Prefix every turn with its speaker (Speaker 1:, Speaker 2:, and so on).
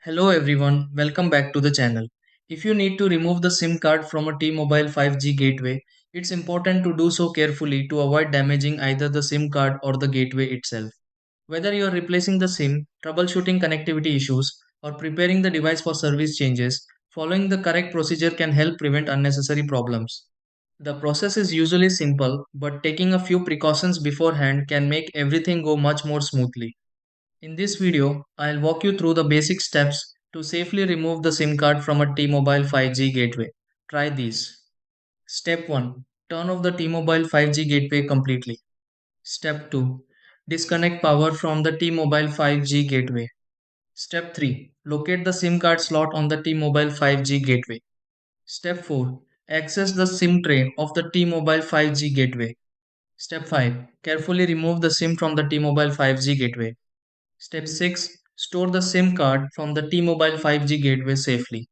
Speaker 1: Hello everyone, welcome back to the channel. If you need to remove the SIM card from a T-Mobile 5G gateway, it's important to do so carefully to avoid damaging either the SIM card or the gateway itself. Whether you are replacing the SIM, troubleshooting connectivity issues, or preparing the device for service changes, following the correct procedure can help prevent unnecessary problems. The process is usually simple, but taking a few precautions beforehand can make everything go much more smoothly. In this video, I'll walk you through the basic steps to safely remove the SIM card from a T-Mobile 5G gateway. Try these. Step 1. Turn off the T-Mobile 5G gateway completely. Step 2. Disconnect power from the T-Mobile 5G gateway. Step 3. Locate the SIM card slot on the T-Mobile 5G gateway. Step 4. Access the SIM tray of the T-Mobile 5G gateway. Step 5. Carefully remove the SIM from the T-Mobile 5G gateway. Step 6. Store the SIM card from the T-Mobile 5G gateway safely.